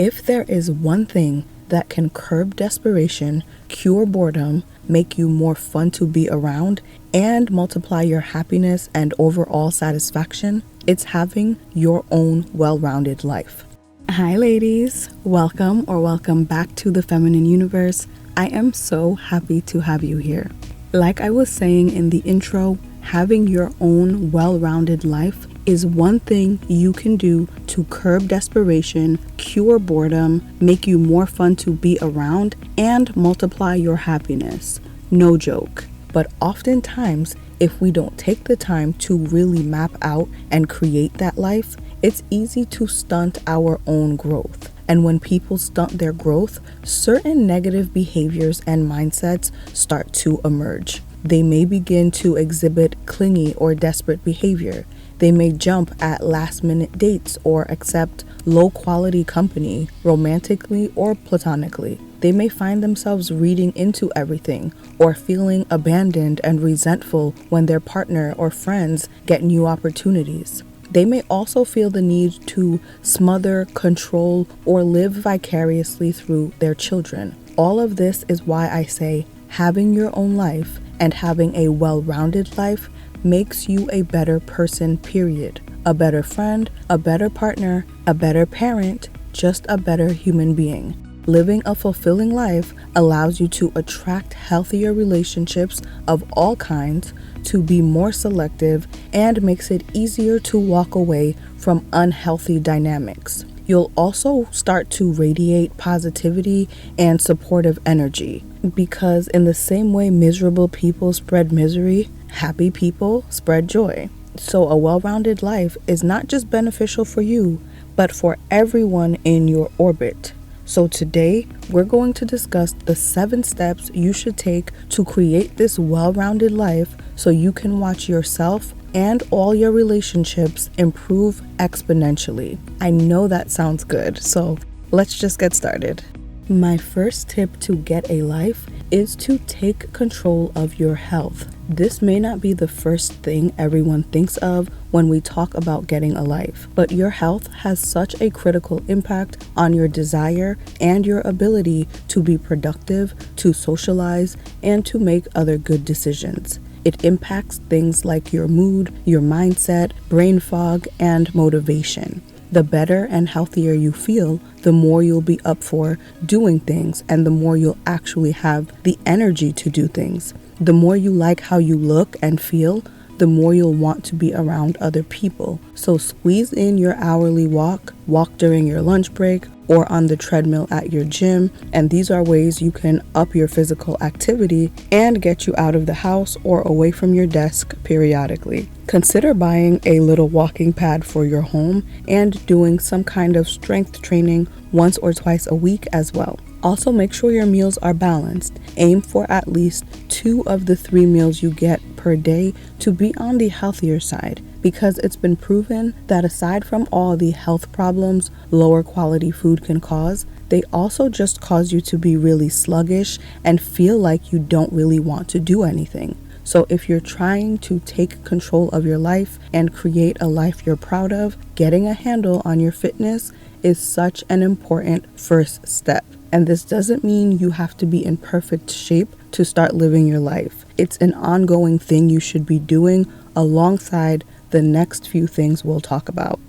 If there is one thing that can curb desperation, cure boredom, make you more fun to be around, and multiply your happiness and overall satisfaction, it's having your own well-rounded life. Hi ladies, welcome back to the Feminine Universe. I am so happy to have you here. Like I was saying in the intro, having your own well-rounded life is one thing you can do to curb desperation, cure boredom, make you more fun to be around, and multiply your happiness. No joke. But oftentimes, if we don't take the time to really map out and create that life, it's easy to stunt our own growth. And when people stunt their growth, certain negative behaviors and mindsets start to emerge. They may begin to exhibit clingy or desperate behavior. They may jump at last-minute dates or accept low-quality company, romantically or platonically. They may find themselves reading into everything or feeling abandoned and resentful when their partner or friends get new opportunities. They may also feel the need to smother, control, or live vicariously through their children. All of this is why I say having your own life and having a well-rounded life makes you a better person, period. A better friend, a better partner, a better parent, just a better human being. Living a fulfilling life allows you to attract healthier relationships of all kinds, to be more selective, and makes it easier to walk away from unhealthy dynamics. You'll also start to radiate positivity and supportive energy, because in the same way miserable people spread misery, happy people spread joy. So a well-rounded life is not just beneficial for you, but for everyone in your orbit. So today, we're going to discuss the 7 steps you should take to create this well-rounded life so you can watch yourself and all your relationships improve exponentially. I know that sounds good, so let's just get started. My first tip to get a life is to take control of your health. This may not be the first thing everyone thinks of when we talk about getting a life, but your health has such a critical impact on your desire and your ability to be productive, to socialize, and to make other good decisions. It impacts things like your mood, your mindset, brain fog, and motivation. The better and healthier you feel, the more you'll be up for doing things, and the more you'll actually have the energy to do things. The more you like how you look and feel, the more you'll want to be around other people. So squeeze in your hourly walk during your lunch break, or on the treadmill at your gym, and these are ways you can up your physical activity and get you out of the house or away from your desk periodically. Consider buying a little walking pad for your home and doing some kind of strength training once or twice a week as well. Also, make sure your meals are balanced. Aim for at least 2 of the 3 meals you get per day to be on the healthier side, because it's been proven that aside from all the health problems lower quality food can cause, they also just cause you to be really sluggish and feel like you don't really want to do anything. So if you're trying to take control of your life and create a life you're proud of, getting a handle on your fitness is such an important first step. And this doesn't mean you have to be in perfect shape to start living your life. It's an ongoing thing you should be doing alongside the next few things we'll talk about.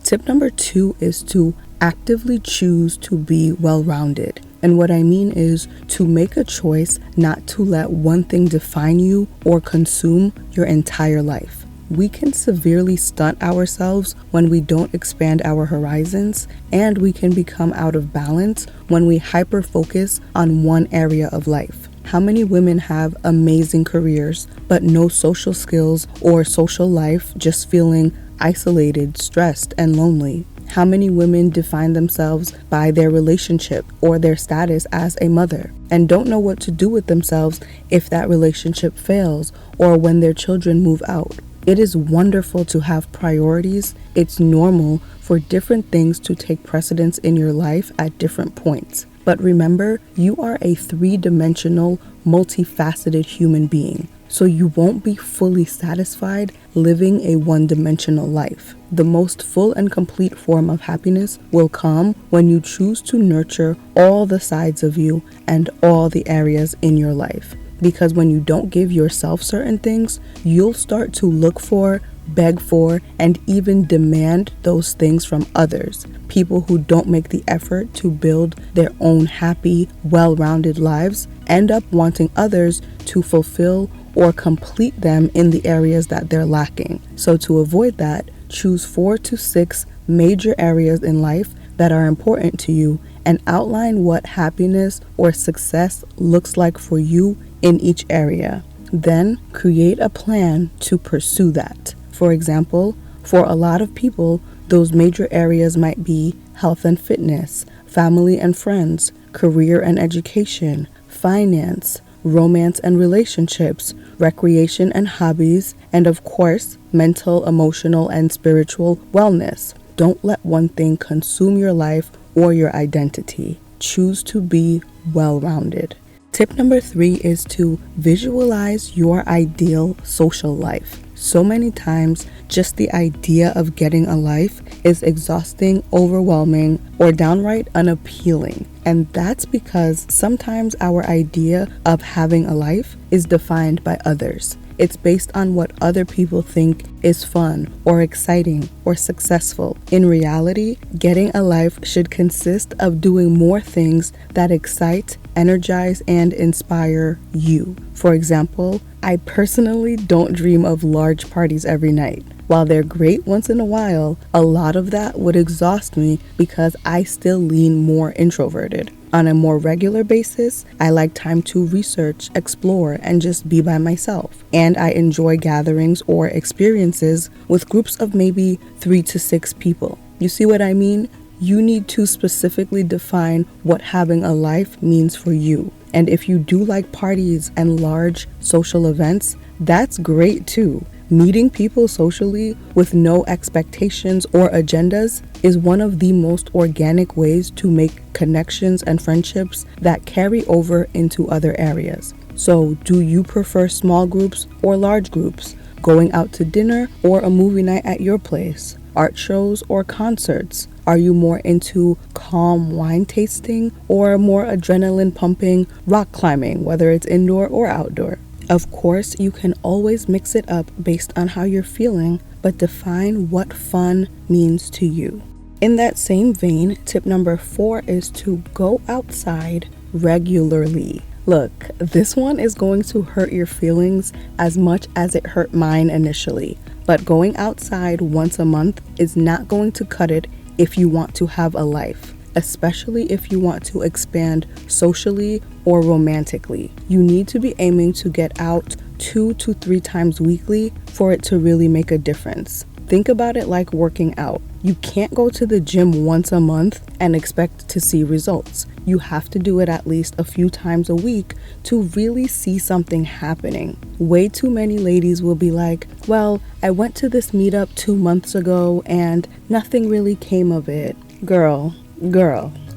Tip number 2 is to actively choose to be well-rounded. And what I mean is to make a choice not to let one thing define you or consume your entire life. We can severely stunt ourselves when we don't expand our horizons, and we can become out of balance when we hyper-focus on one area of life. How many women have amazing careers, but no social skills or social life, just feeling isolated, stressed, and lonely? How many women define themselves by their relationship or their status as a mother and don't know what to do with themselves if that relationship fails or when their children move out? It is wonderful to have priorities. It's normal for different things to take precedence in your life at different points. But remember, you are a 3-dimensional, multifaceted human being. so you won't be fully satisfied living a one-dimensional life. The most full and complete form of happiness will come when you choose to nurture all the sides of you and all the areas in your life. Because when you don't give yourself certain things, you'll start to look for, beg for, and even demand those things from others. People who don't make the effort to build their own happy, well-rounded lives end up wanting others to fulfill or complete them in the areas that they're lacking. So to avoid that, choose 4 to 6 major areas in life that are important to you and outline what happiness or success looks like for you in each area. Then create a plan to pursue that. For example, for a lot of people, those major areas might be health and fitness, family and friends, career and education, finance, romance and relationships, recreation and hobbies, and of course, mental, emotional, and spiritual wellness. Don't let one thing consume your life or your identity. Choose to be well-rounded. Tip number 3 is to visualize your ideal social life. So many times, just the idea of getting a life is exhausting, overwhelming, or downright unappealing. And that's because sometimes our idea of having a life is defined by others. It's based on what other people think is fun or exciting or successful. In reality, getting a life should consist of doing more things that excite, energize, and inspire you. For example, I personally don't dream of large parties every night. While they're great once in a while, a lot of that would exhaust me because I still lean more introverted. On a more regular basis, I like time to research, explore, and just be by myself. And I enjoy gatherings or experiences with groups of maybe 3 to 6 people. You see what I mean? You need to specifically define what having a life means for you. And if you do like parties and large social events, that's great too. Meeting people socially with no expectations or agendas is one of the most organic ways to make connections and friendships that carry over into other areas. So, do you prefer small groups or large groups? Going out to dinner or a movie night at your place? Art shows or concerts? Are you more into calm wine tasting or more adrenaline pumping rock climbing, whether it's indoor or outdoor? Of course, you can always mix it up based on how you're feeling, but define what fun means to you. In that same vein, tip number 4 is to go outside regularly. Look, this one is going to hurt your feelings as much as it hurt mine initially, but going outside once a month is not going to cut it if you want to have a life, especially if you want to expand socially or romantically. You need to be aiming to get out 2 to 3 times weekly for it to really make a difference. Think about it like working out. You can't go to the gym once a month and expect to see results. You have to do it at least a few times a week to really see something happening. Way too many ladies will be like, well, I went to this meetup 2 months ago and nothing really came of it. Girl,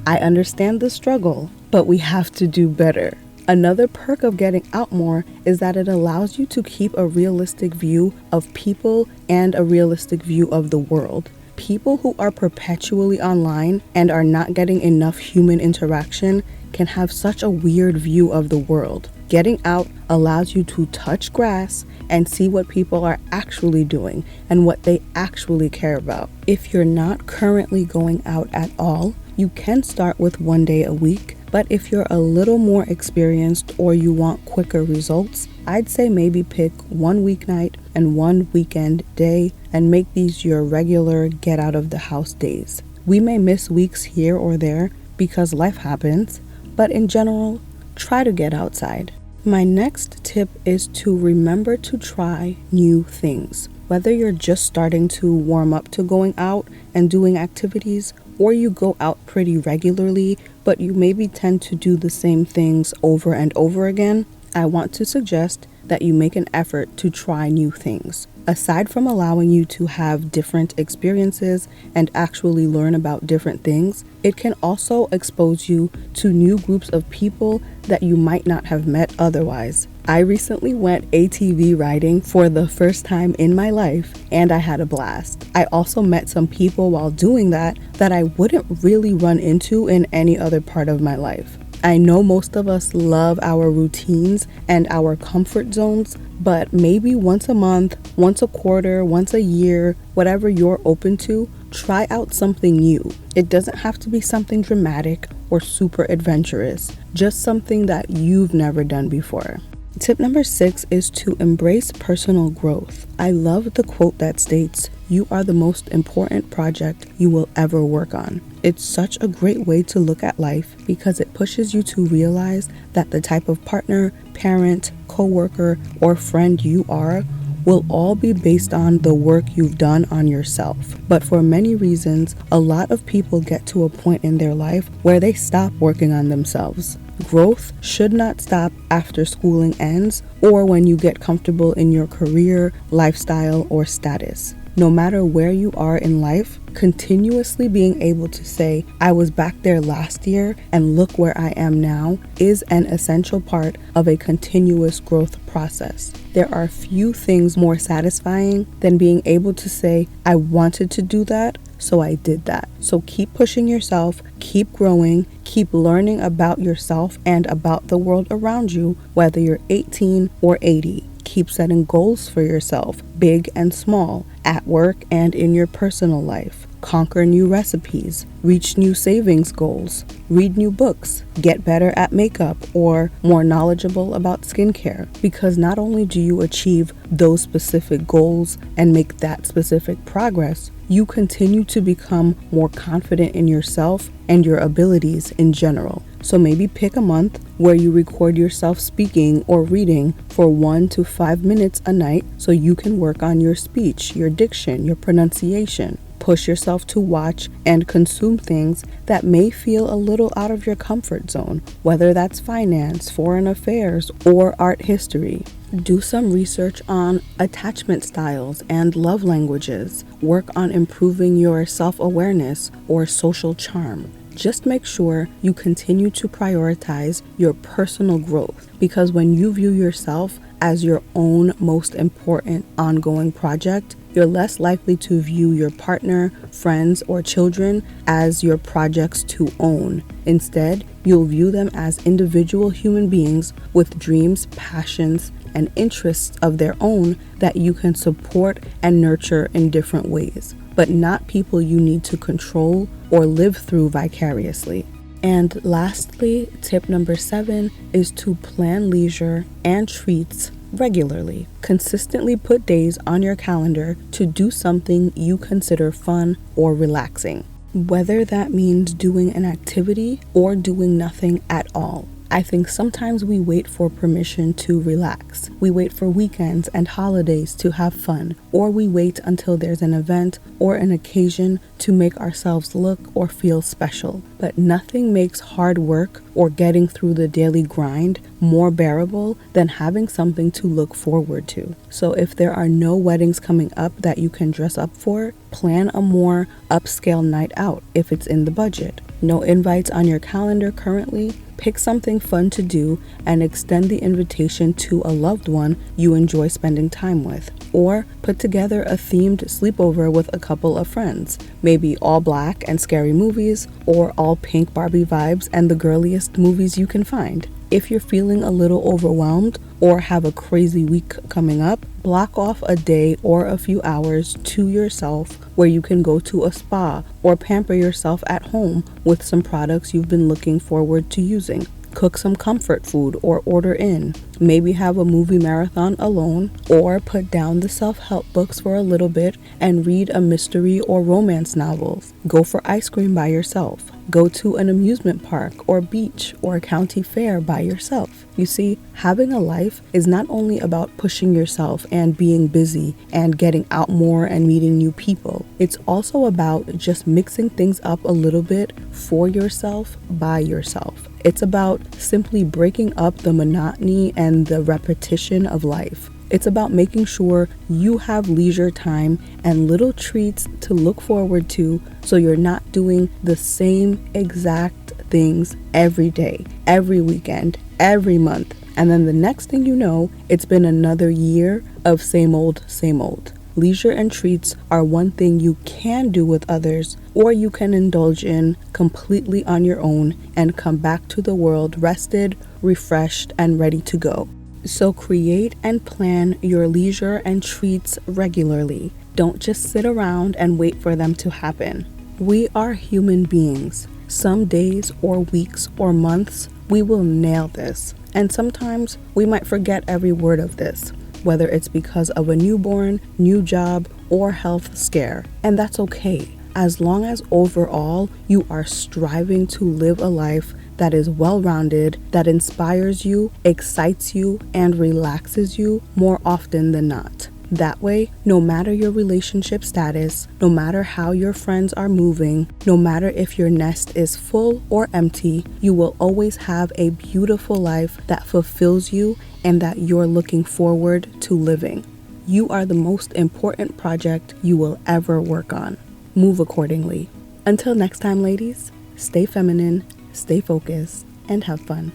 I understand the struggle, but we have to do better. Another perk of getting out more is that it allows you to keep a realistic view of people and a realistic view of the world. People who are perpetually online and are not getting enough human interaction can have such a weird view of the world. Getting out allows you to touch grass and see what people are actually doing and what they actually care about. If you're not currently going out at all, you can start with 1 day a week, but if you're a little more experienced or you want quicker results, I'd say maybe pick 1 weeknight and 1 weekend day and make these your regular get out of the house days. We may miss weeks here or there because life happens, but in general, try to get outside. My next tip is to remember to try new things. Whether you're just starting to warm up to going out and doing activities, or you go out pretty regularly, but you maybe tend to do the same things over and over again, I want to suggest that you make an effort to try new things. Aside from allowing you to have different experiences and actually learn about different things, it can also expose you to new groups of people that you might not have met otherwise. I recently went ATV riding for the first time in my life, and I had a blast. I also met some people while doing that I wouldn't really run into in any other part of my life. I know most of us love our routines and our comfort zones, but maybe once a month, once a quarter, once a year, whatever you're open to, try out something new. It doesn't have to be something dramatic or super adventurous, just something that you've never done before. Tip number 6 is to embrace personal growth. I love the quote that states, "You are the most important project you will ever work on." It's such a great way to look at life because it pushes you to realize that the type of partner, parent, coworker, or friend you are will all be based on the work you've done on yourself. But for many reasons, a lot of people get to a point in their life where they stop working on themselves. Growth should not stop after schooling ends or when you get comfortable in your career, lifestyle, or status. No matter where you are in life, continuously being able to say, "I was back there last year and look where I am now," is an essential part of a continuous growth process. There are few things more satisfying than being able to say, "I wanted to do that, so I did that." So keep pushing yourself, keep growing, keep learning about yourself and about the world around you, whether you're 18 or 80. Keep setting goals for yourself, big and small, at work and in your personal life. Conquer new recipes, reach new savings goals, read new books, get better at makeup or more knowledgeable about skincare. Because not only do you achieve those specific goals and make that specific progress, you continue to become more confident in yourself and your abilities in general. So maybe pick a month where you record yourself speaking or reading for 1 to 5 minutes a night so you can work on your speech, your diction, your pronunciation. Push yourself to watch and consume things that may feel a little out of your comfort zone, whether that's finance, foreign affairs, or art history. Do some research on attachment styles and love languages. Work on improving your self-awareness or social charm. Just make sure you continue to prioritize your personal growth, because when you view yourself as your own most important ongoing project, you're less likely to view your partner, friends, or children as your projects to own. Instead, you'll view them as individual human beings with dreams, passions, and interests of their own that you can support and nurture in different ways, but not people you need to control or live through vicariously. And lastly, tip number 7 is to plan leisure and treats regularly. Consistently put days on your calendar to do something you consider fun or relaxing, whether that means doing an activity or doing nothing at all. I think sometimes we wait for permission to relax. We wait for weekends and holidays to have fun, or we wait until there's an event or an occasion to make ourselves look or feel special. But nothing makes hard work or getting through the daily grind more bearable than having something to look forward to. So if there are no weddings coming up that you can dress up for, plan a more upscale night out if it's in the budget. No invites on your calendar currently? Pick something fun to do and extend the invitation to a loved one you enjoy spending time with. Or put together a themed sleepover with a couple of friends. Maybe all black and scary movies, or all pink Barbie vibes and the girliest movies you can find. If you're feeling a little overwhelmed or have a crazy week coming up, block off a day or a few hours to yourself where you can go to a spa or pamper yourself at home with some products you've been looking forward to using. Cook some comfort food or order in. Maybe have a movie marathon alone, or put down the self-help books for a little bit and read a mystery or romance novel. Go for ice cream by yourself. Go to an amusement park or beach or a county fair by yourself. You see, having a life is not only about pushing yourself and being busy and getting out more and meeting new people. It's also about just mixing things up a little bit for yourself by yourself. It's about simply breaking up the monotony and and the repetition of life. It's about making sure you have leisure time and little treats to look forward to, so you're not doing the same exact things every day, every weekend, every month. And then the next thing you know, it's been another year of same old, same old. Leisure and treats are one thing you can do with others, or you can indulge in completely on your own and come back to the world rested, refreshed, and ready to go. So create and plan your leisure and treats regularly. Don't just sit around and wait for them to happen. We are human beings. Some days or weeks or months, we will nail this. And sometimes we might forget every word of this, whether it's because of a newborn, new job, or health scare. And that's okay, as long as overall you are striving to live a life that is well-rounded, that inspires you, excites you, and relaxes you more often than not. That way, no matter your relationship status, no matter how your friends are moving, no matter if your nest is full or empty, you will always have a beautiful life that fulfills you and that you're looking forward to living. You are the most important project you will ever work on. Move accordingly. Until next time, ladies, stay feminine, stay focused, and have fun.